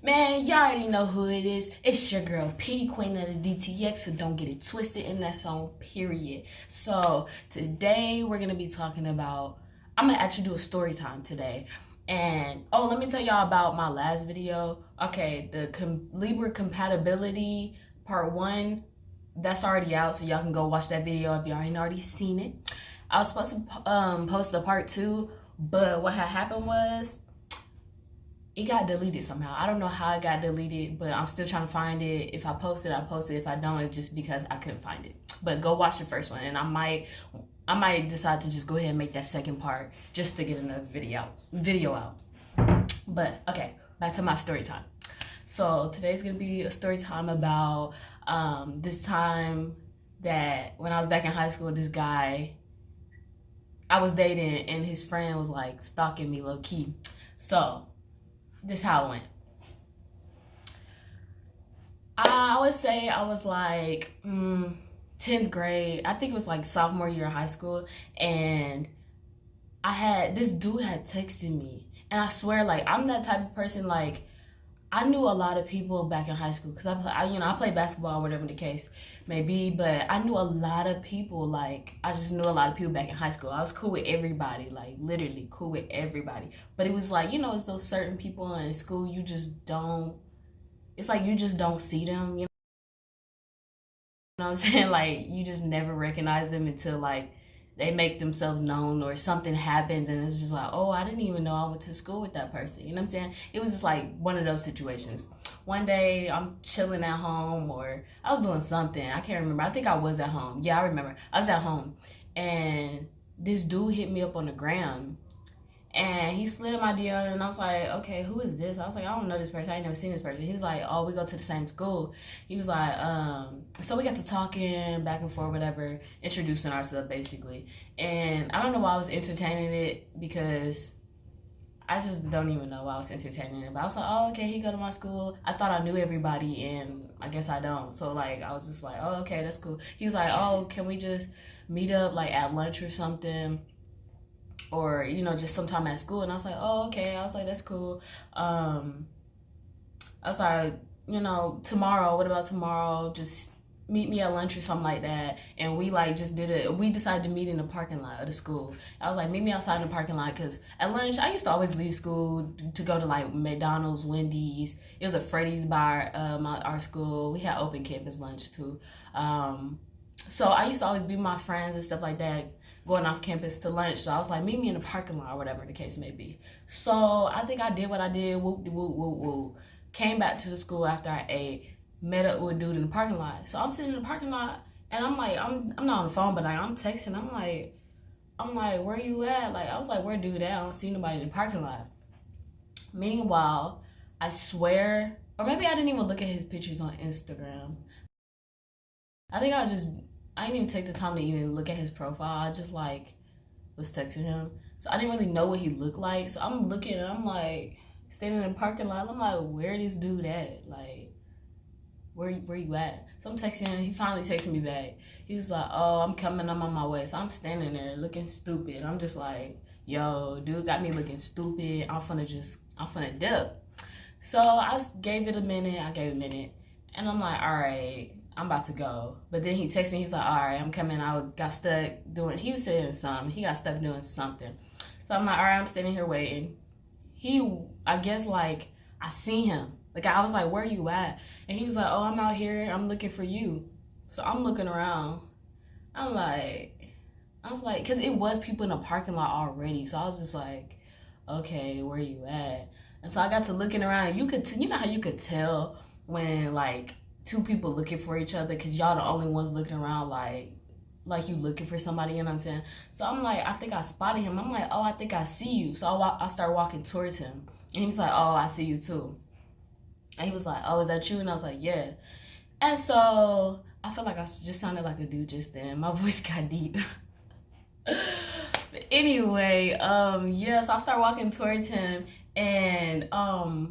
Man, y'all already know who it is. It's your girl P, Queen of the DTX, so don't get it twisted in that song, period. So today we're gonna be talking about, I'm gonna actually do a story time today. And let me tell y'all about my last video. Okay, the Libra compatibility part one, that's already out, so y'all can go watch that video if y'all ain't already seen it. I was supposed to post the part two, but what had happened was it got deleted somehow. I don't know how it got deleted, but I'm still trying to find it. If I post it, I post it. If I don't, it's just because I couldn't find it. But go watch the first one, and I might decide to just go ahead and make that second part just to get another video out. But okay, back to my story time. So today's gonna be a story time about this time that when I was back in high school, this guy I was dating and his friend was like stalking me low key. So this is how it went. I would say I was like 10th grade. I think it was like sophomore year of high school. And this dude had texted me. And I swear, like, I'm that type of person, like, I knew a lot of people back in high school because I played basketball, whatever the case may be. But I knew a lot of people. Like, I just knew a lot of people back in high school. I was cool with everybody, like literally cool with everybody. But it was like, it's those certain people in school you just don't. It's like you just don't see them. You know what I'm saying? Like you just never recognize them until like they make themselves known or something happens and it's just like, oh, I didn't even know I went to school with that person. You know what I'm saying? It was just like one of those situations. One day I'm chilling at home or I was doing something. I can't remember. I think I was at home. Yeah, I remember. I was at home and this dude hit me up on the ground and he slid in my DM and I was like, okay, who is this? I was like, I don't know this person. I ain't never seen this person. He was like, oh, we go to the same school. He was like, so we got to talking back and forth, whatever, introducing ourselves basically. And I don't know why I was entertaining it because I just don't even know why I was entertaining it. But I was like, oh, okay, he go to my school. I thought I knew everybody and I guess I don't. So like, I was just like, oh, okay, that's cool. He was like, oh, can we just meet up like at lunch or something? Or just sometime at school. And I was like, oh, okay. I was like, that's cool. I was like, tomorrow, what about tomorrow? Just meet me at lunch or something like that. And we like just we decided to meet in the parking lot of the school. I was like, meet me outside in the parking lot because at lunch I used to always leave school to go to like McDonald's, Wendy's. It was a Freddy's by our school. We had open campus lunch too. So I used to always be with my friends and stuff like that, going off campus to lunch. So I was like, meet me in the parking lot or whatever the case may be. So I think I did what I did. Whoop, whoop, whoop, whoop. Came back to the school after I ate. Met up with a dude in the parking lot. So I'm sitting in the parking lot and I'm like, I'm not on the phone, but like, I'm texting. I'm like, where you at? Like, I was like, where dude at? I don't see nobody in the parking lot. Meanwhile, I swear, or maybe I didn't even look at his pictures on Instagram. I think I didn't even take the time to even look at his profile. I just like was texting him. So I didn't really know what he looked like. So I'm looking and I'm like standing in the parking lot. I'm like, where this dude at? Like, where you at? So I'm texting him. He finally texted me back. He was like, oh, I'm coming. I'm on my way. So I'm standing there looking stupid. I'm just like, yo, dude got me looking stupid. I'm finna dip. So I gave it a minute. And I'm like, all right, I'm about to go. But then he texted me, he's like, all right, I'm coming. He was saying something. He got stuck doing something. So I'm like, all right, I'm standing here waiting. I guess like, I seen him. Like, I was like, where are you at? And he was like, oh, I'm out here. I'm looking for you. So I'm looking around. I was like, because it was people in the parking lot already. So I was just like, okay, where you at? And so I got to looking around. You know how you could tell when like two people looking for each other because y'all the only ones looking around like you looking for somebody, you know what I'm saying? So I'm like, I think I spotted him. I'm like, oh, I think I see you. So I start walking towards him. And he was like, oh, I see you too. And he was like, oh, is that you? And I was like, yeah. And so I felt like I just sounded like a dude just then. My voice got deep. But anyway, so I start walking towards him and I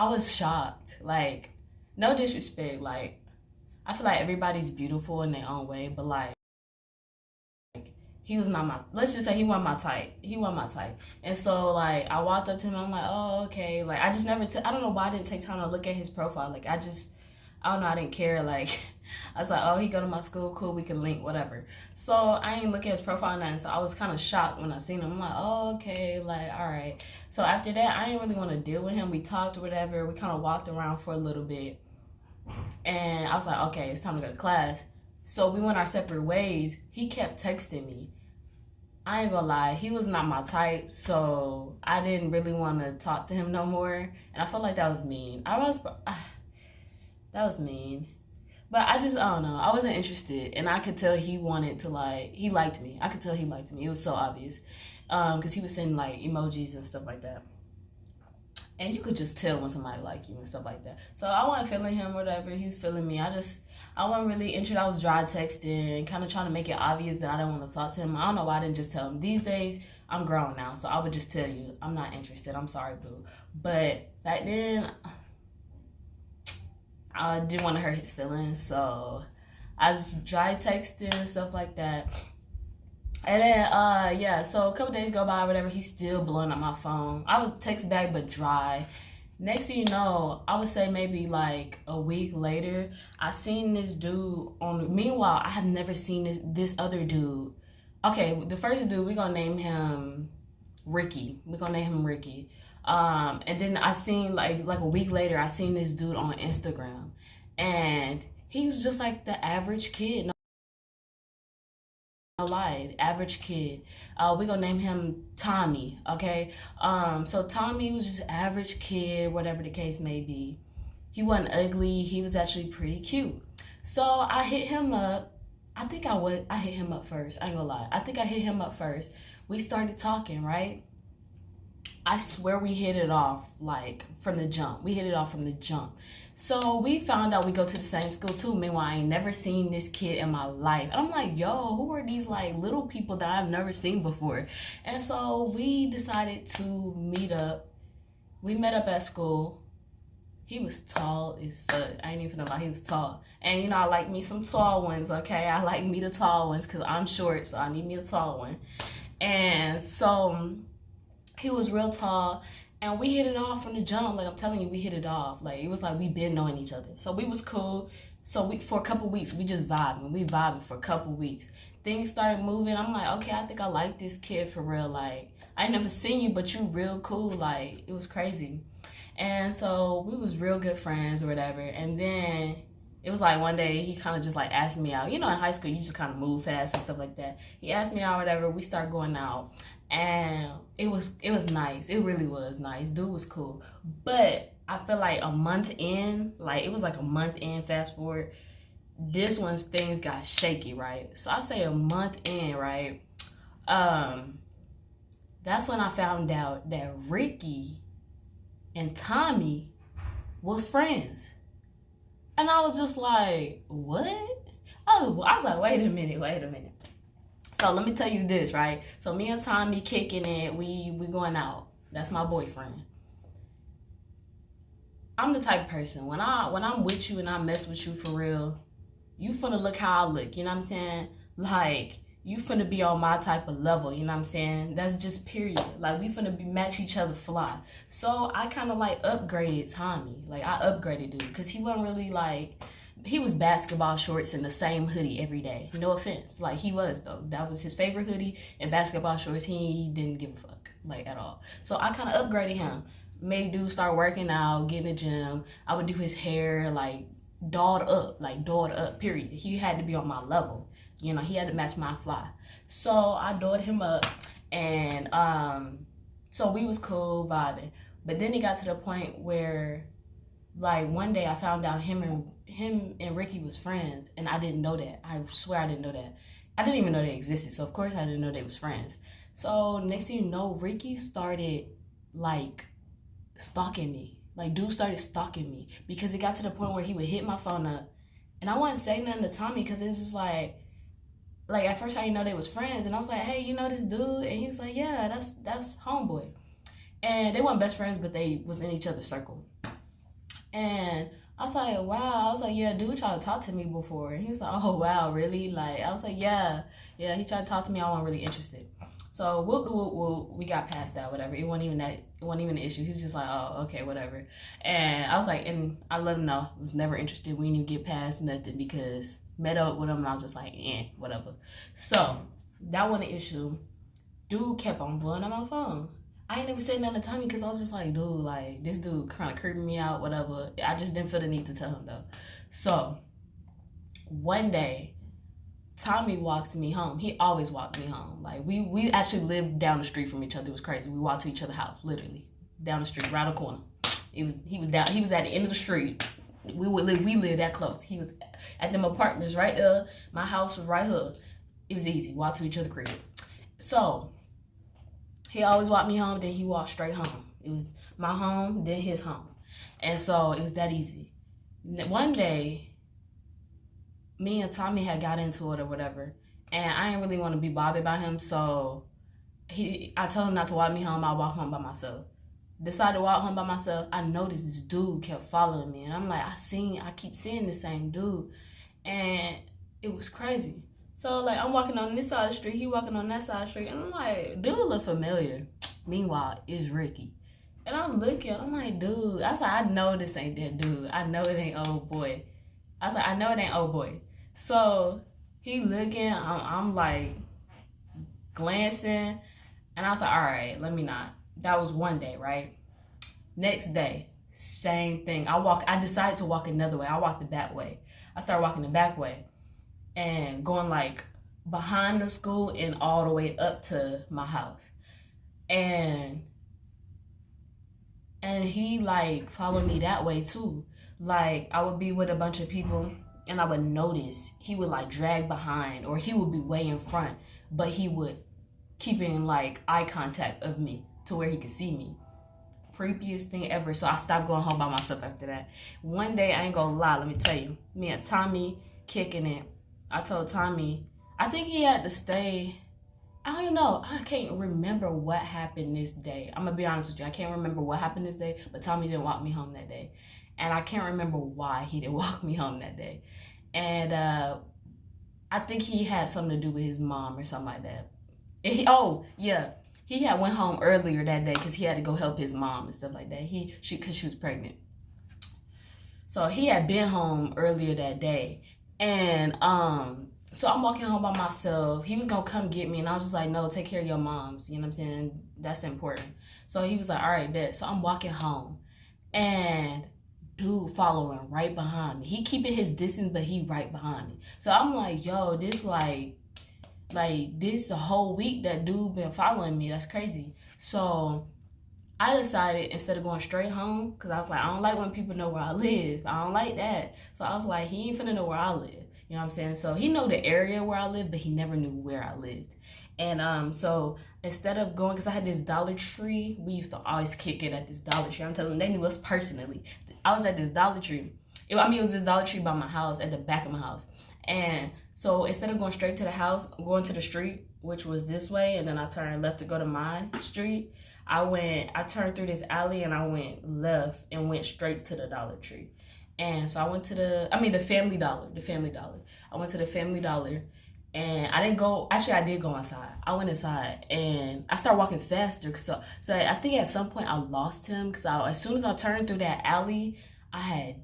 was shocked. Like, no disrespect, like I feel like everybody's beautiful in their own way, but like he was not my, let's just say he wasn't my type. He wasn't my type. And so, like, I walked up to him, I'm like, oh, okay. Like, I just never, I don't know why I didn't take time to look at his profile. Like, I don't know, I didn't care. Like, I was like, oh, he go to my school, cool, we can link, whatever. So I ain't look at his profile or nothing. So I was kind of shocked when I seen him. I'm like, oh, okay, like, all right. So after that, I didn't really want to deal with him. We talked or whatever. We kind of walked around for a little bit. And I was like, okay, it's time to go to class. So we went our separate ways. He kept texting me. I ain't gonna lie, he was not my type, so I didn't really want to talk to him no more. And I felt like that was mean. That was mean. But I don't know. I wasn't interested. And I could tell he wanted to, like, he liked me. I could tell he liked me. It was so obvious. Because he was sending, like, emojis and stuff like that. And you could just tell when somebody liked you and stuff like that. So I wasn't feeling him or whatever. He was feeling me. I wasn't really interested. I was dry texting, kind of trying to make it obvious that I didn't want to talk to him. I don't know why I didn't just tell him. These days, I'm grown now. So I would just tell you, I'm not interested. I'm sorry, boo. But back then, I didn't want to hurt his feelings, so I just dry texting and stuff like that. And then, yeah, so a couple days go by, whatever, he's still blowing up my phone. I would text back, but dry. Next thing you know, I would say maybe like a week later, I seen this dude meanwhile, I have never seen this other dude. Okay, the first dude, we're gonna name him Ricky. And then I seen like a week later, I seen this dude on Instagram, and he was just like the average kid. No lie, average kid. We gonna name him Tommy, okay? So Tommy was just average kid, whatever the case may be. He wasn't ugly. He was actually pretty cute. So I hit him up. I hit him up first. I ain't gonna lie. I think I hit him up first. We started talking, right? I swear we hit it off like from the jump. So we found out we go to the same school too. Meanwhile, I ain't never seen this kid in my life. And I'm like, yo, who are these like little people that I've never seen before? And so we decided to meet up. We met up at school. He was tall as fuck. I ain't even know about he was tall. And you know, I like me some tall ones, okay? I like me the tall ones because I'm short, so I need me a tall one. And so he was real tall, and we hit it off from the jump. Like, I'm telling you, we hit it off. Like, it was like we been knowing each other. So we was cool. So for a couple weeks, we just vibing. We vibing for a couple weeks. Things started moving. I'm like, okay, I think I like this kid for real. Like, I ain't never seen you, but you real cool. Like, it was crazy. And so we was real good friends or whatever. And then it was like one day he kind of just like asked me out. You know, in high school, you just kind of move fast and stuff like that. He asked me out or whatever. We started going out. And it was nice. It really was nice. Dude was cool. But I feel like a month in, fast forward, this one's things got shaky, right? So I say a month in, right? That's when I found out that Ricky and Tommy was friends. And I was just like, what? I was like, wait a minute. So let me tell you this, right? So me and Tommy kicking it, we going out. That's my boyfriend. I'm the type of person, when I'm with you and I mess with you for real, you finna look how I look, you know what I'm saying? Like, you finna be on my type of level, you know what I'm saying? That's just period. Like, we finna match each other fly. So I kind of like upgraded Tommy. Like, I upgraded dude, because he wasn't really like, he was basketball shorts and the same hoodie every day. No offense. Like, he was, though. That was his favorite hoodie, and basketball shorts. He didn't give a fuck, like, at all. So I kind of upgraded him. Made dude start working out, get in the gym. I would do his hair, like, dolled up, period. He had to be on my level. You know, he had to match my fly. So I dolled him up, and so we was cool, vibing. But then it got to the point where, like, one day I found out him and Ricky was friends, and I didn't know that. I swear I didn't know that. I didn't even know they existed, so of course I didn't know they was friends. So next thing you know, Ricky started, like, stalking me. Like, dude started stalking me, because it got to the point where he would hit my phone up, and I wouldn't say nothing to Tommy, because it's just like at first I didn't know they was friends, and I was like, hey, you know this dude? And he was like, yeah, that's homeboy. And they weren't best friends, but they was in each other's circle. And I was like, wow. I was like, yeah, dude tried to talk to me before. And he was like, oh, wow, really? Like, I was like, yeah. Yeah, he tried to talk to me. I wasn't really interested. So, whoop, we got past that, whatever. It wasn't even an issue. He was just like, oh, okay, whatever. And I was like, and I let him know. I was never interested. We didn't even get past nothing because met up with him and I was just like, whatever. So, that wasn't an issue. Dude kept on blowing up my phone. I ain't never said nothing to Tommy because I was just like, dude, like, this dude kind of creeping me out, whatever. I just didn't feel the need to tell him, though. So, one day, Tommy walks me home. He always walked me home. Like, we actually lived down the street from each other. It was crazy. We walked to each other's house, literally. Down the street, right the corner. He was at the end of the street. We lived that close. He was at them apartments right there. My house was right here. It was easy. Walk to each other's crib. So, he always walked me home, then he walked straight home. It was my home, then his home. And so it was that easy. One day, me and Tommy had got into it or whatever, and I didn't really want to be bothered by him, so I told him not to walk me home. I'll walk home by myself. Decided to walk home by myself. I noticed this dude kept following me, and I'm like, I keep seeing the same dude, and it was crazy. So, like, I'm walking on this side of the street, he walking on that side of the street, and I'm like, dude look familiar. Meanwhile, it's Ricky. And I'm looking, I'm like, dude, I was like, I know this ain't that dude. I know it ain't old boy. I was like, I know it ain't old boy. So, he looking, I'm like, glancing, and I was like, all right, let me not. That was one day, right? Next day, same thing. I decided to walk another way. I walked the back way. I started walking the back way. And going like behind the school and all the way up to my house. And he like followed me that way too. Like I would be with a bunch of people and I would notice he would like drag behind or he would be way in front, but he would keep in like eye contact of me to where he could see me. Creepiest thing ever. So I stopped going home by myself after that. One day, I ain't gonna lie, let me tell you, me and Tommy kicking it. I told Tommy, I think he had to stay. I don't even know. I can't remember what happened this day. I'm going to be honest with you. I can't remember what happened this day, but Tommy didn't walk me home that day. And I can't remember why he didn't walk me home that day. And I think he had something to do with his mom or something like that. He had went home earlier that day because he had to go help his mom and stuff like that. Because she was pregnant. So he had been home earlier that day. And so I'm walking home by myself. He was gonna come get me, and I was just like, no, take care of your moms. You know what I'm saying? That's important. So he was like, all right, bet. So I'm walking home, and dude following right behind me. He keeping his distance, but he right behind me. So I'm like, yo, this like this a whole week that dude been following me. That's crazy. So I decided instead of going straight home, because I was like, I don't like when people know where I live. I don't like that. So I was like, he ain't finna know where I live. You know what I'm saying? So he know the area where I live, but he never knew where I lived. And so instead of going, because I had this Dollar Tree, we used to always kick it at this Dollar Tree. I'm telling them, they knew us personally. I was at this Dollar Tree. It was this Dollar Tree by my house, at the back of my house. And so instead of going straight to the house, going to the street, which was this way, and then I turned left to go to my street, I turned through this alley and I went left and went straight to the Dollar Tree. And so I went to the Family Dollar. I went to the Family Dollar and I did go inside. I went inside and I started walking faster. So I think at some point I lost him because as soon as I turned through that alley, I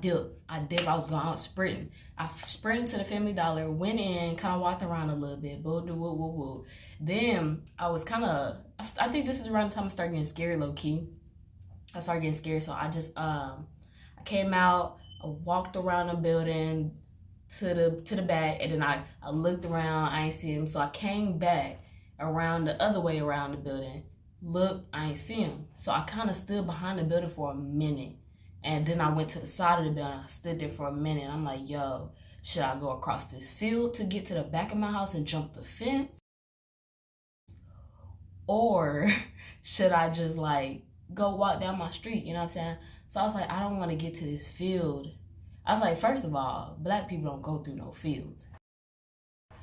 dipped. I was going out sprinting. I sprinted to the Family Dollar, went in, kind of walked around a little bit. Then I think this is around the time I started getting scared, low key. I started getting scared, so I just I came out, I walked around the building to the back, and then I looked around, I ain't see him, so I came back around the other way around the building, looked, I ain't see him. So I kind of stood behind the building for a minute, and then I went to the side of the building, I stood there for a minute, I'm like, yo, should I go across this field to get to the back of my house and jump the fence? Or should I just like go walk down my street, you know what I'm saying? So I was like, I don't want to get to this field. I was like, first of all, black people don't go through no fields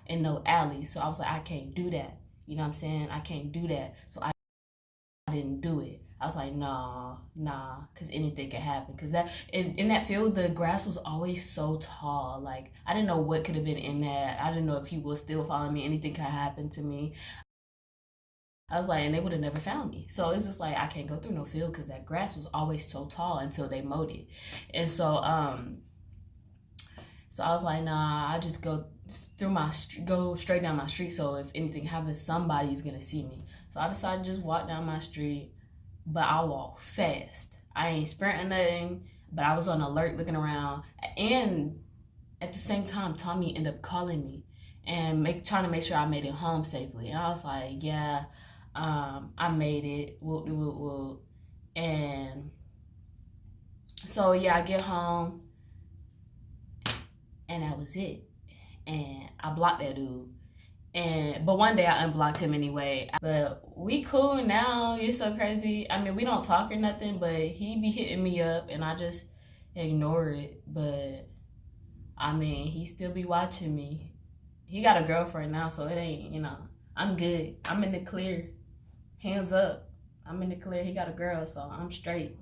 and no alleys. So I was like, I can't do that. You know what I'm saying? I can't do that. So I didn't do it. I was like, nah, because anything could happen. Because that in that field, the grass was always so tall. Like, I didn't know what could have been in that. I didn't know if he was still following me. Anything could happen to me. I was like, and they would have never found me. So it's just like I can't go through no field because that grass was always so tall until they mowed it. And so I was like, nah, I just go straight down my street. So if anything happens, somebody's gonna see me. So I decided to just walk down my street, but I walk fast. I ain't sprinting nothing, but I was on alert, looking around, and at the same time, Tommy ended up calling me and trying to make sure I made it home safely. And I was like, yeah, I made it. And so yeah, I get home, and that was it. And I blocked that dude. But one day I unblocked him anyway. But we cool now. You're so crazy. I mean, we don't talk or nothing, but he be hitting me up, and I just ignore it. But I mean, he still be watching me. He got a girlfriend now, so it ain't, I'm good. I'm in the clear. Hands up. I'm in the clear. He got a girl, so I'm straight.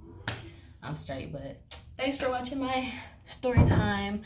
But thanks for watching my story time.